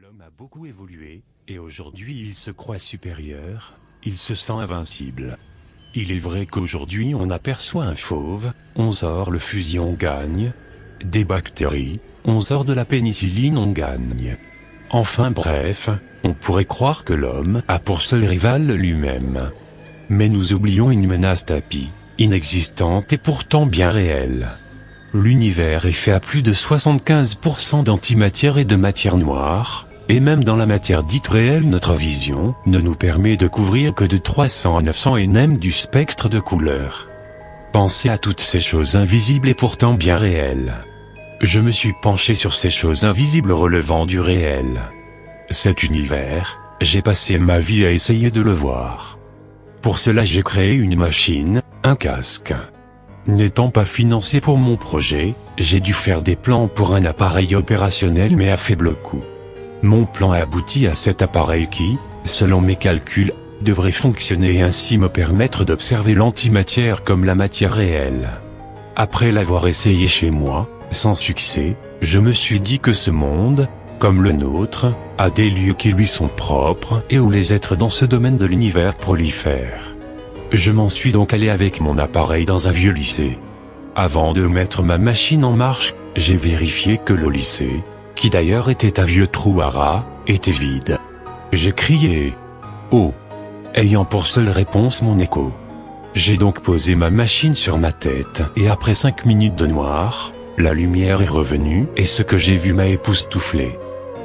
L'homme a beaucoup évolué, et aujourd'hui il se croit supérieur, il se sent invincible. Il est vrai qu'aujourd'hui on aperçoit un fauve, on sort le fusil on gagne. Des bactéries, on sort de la pénicilline on gagne. Enfin bref, on pourrait croire que l'homme a pour seul rival lui-même. Mais nous oublions une menace tapie, inexistante et pourtant bien réelle. L'univers est fait à plus de 75% d'antimatière et de matière noire, et même dans la matière dite réelle notre vision ne nous permet de couvrir que de 300 à 900 nm du spectre de couleurs. Pensez à toutes ces choses invisibles et pourtant bien réelles. Je me suis penché sur ces choses invisibles relevant du réel. Cet univers, j'ai passé ma vie à essayer de le voir. Pour cela j'ai créé une machine, un casque. N'étant pas financé pour mon projet, j'ai dû faire des plans pour un appareil opérationnel mais à faible coût. Mon plan a abouti à cet appareil qui, selon mes calculs, devrait fonctionner et ainsi me permettre d'observer l'antimatière comme la matière réelle. Après l'avoir essayé chez moi, sans succès, je me suis dit que ce monde, comme le nôtre, a des lieux qui lui sont propres et où les êtres dans ce domaine de l'univers prolifèrent. Je m'en suis donc allé avec mon appareil dans un vieux lycée. Avant de mettre ma machine en marche, j'ai vérifié que le lycée, qui d'ailleurs était un vieux trou à rats, était vide. J'ai crié « Oh !» ayant pour seule réponse mon écho. J'ai donc posé ma machine sur ma tête et après 5 minutes de noir, la lumière est revenue et ce que j'ai vu m'a époustouflé.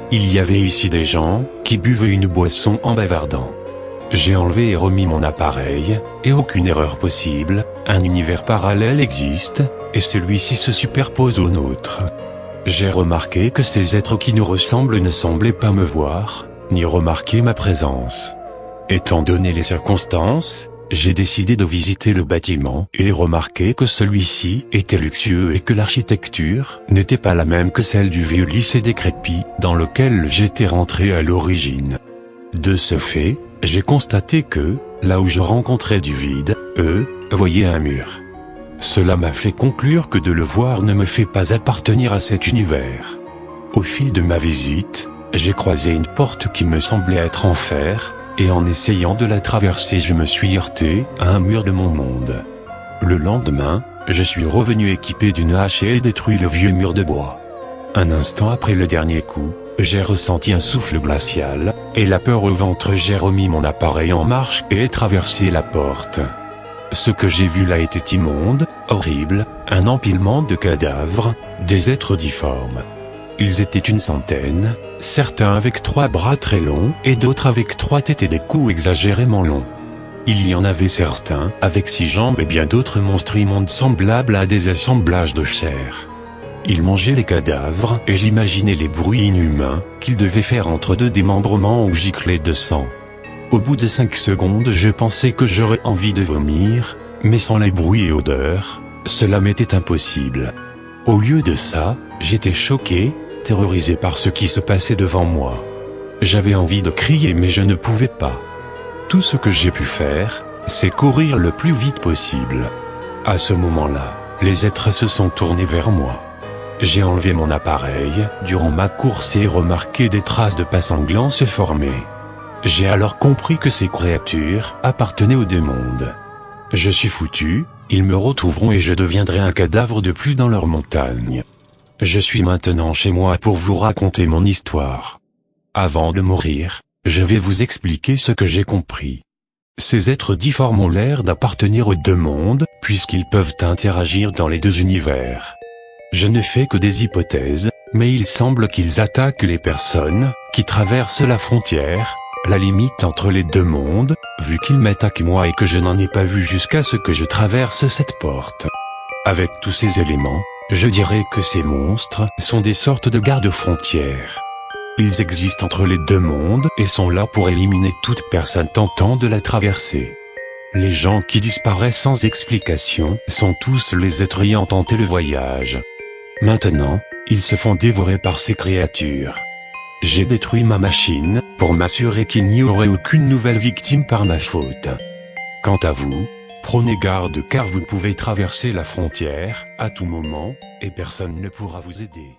Il y avait ici des gens qui buvaient une boisson en bavardant. J'ai enlevé et remis mon appareil, et aucune erreur possible, un univers parallèle existe, et celui-ci se superpose au nôtre. J'ai remarqué que ces êtres qui nous ressemblent ne semblaient pas me voir, ni remarquer ma présence. Étant donné les circonstances, j'ai décidé de visiter le bâtiment et remarqué que celui-ci était luxueux et que l'architecture n'était pas la même que celle du vieux lycée décrépit dans lequel j'étais rentré à l'origine. De ce fait, j'ai constaté que, là où je rencontrais du vide, eux voyaient un mur. Cela m'a fait conclure que de le voir ne me fait pas appartenir à cet univers. Au fil de ma visite, j'ai croisé une porte qui me semblait être en fer, et en essayant de la traverser je me suis heurté à un mur de mon monde. Le lendemain, je suis revenu équipé d'une hache et ai détruit le vieux mur de bois. Un instant après le dernier coup, j'ai ressenti un souffle glacial, et la peur au ventre. J'ai remis mon appareil en marche et ai traversé la porte. Ce que j'ai vu là était immonde, horrible, un empilement de cadavres, des êtres difformes. Ils étaient une centaine, certains avec 3 bras très longs et d'autres avec 3 têtes et des coups exagérément longs. Il y en avait certains avec 6 jambes et bien d'autres monstres immondes semblables à des assemblages de chair. Ils mangeaient les cadavres et j'imaginais les bruits inhumains qu'ils devaient faire entre 2 démembrements ou giclées de sang. Au bout de 5 secondes je pensais que j'aurais envie de vomir, mais sans les bruits et odeurs, cela m'était impossible. Au lieu de ça, j'étais choqué, terrorisé par ce qui se passait devant moi. J'avais envie de crier mais je ne pouvais pas. Tout ce que j'ai pu faire, c'est courir le plus vite possible. À ce moment-là, les êtres se sont tournés vers moi. J'ai enlevé mon appareil durant ma course et remarqué des traces de pas sanglants se former. J'ai alors compris que ces créatures appartenaient aux 2 mondes. Je suis foutu, ils me retrouveront et je deviendrai un cadavre de plus dans leur montagne. Je suis maintenant chez moi pour vous raconter mon histoire. Avant de mourir, je vais vous expliquer ce que j'ai compris. Ces êtres difformes ont l'air d'appartenir aux 2 mondes, puisqu'ils peuvent interagir dans les 2 univers. Je ne fais que des hypothèses, mais il semble qu'ils attaquent les personnes qui traversent la frontière, la limite entre les 2 mondes, vu qu'ils m'attaquent moi et que je n'en ai pas vu jusqu'à ce que je traverse cette porte. Avec tous ces éléments, je dirais que ces monstres sont des sortes de gardes-frontières. Ils existent entre les 2 mondes et sont là pour éliminer toute personne tentant de la traverser. Les gens qui disparaissent sans explication sont tous les êtres ayant tenté le voyage. Maintenant, ils se font dévorer par ces créatures. J'ai détruit ma machine, pour m'assurer qu'il n'y aurait aucune nouvelle victime par ma faute. Quant à vous, prenez garde car vous pouvez traverser la frontière, à tout moment, et personne ne pourra vous aider.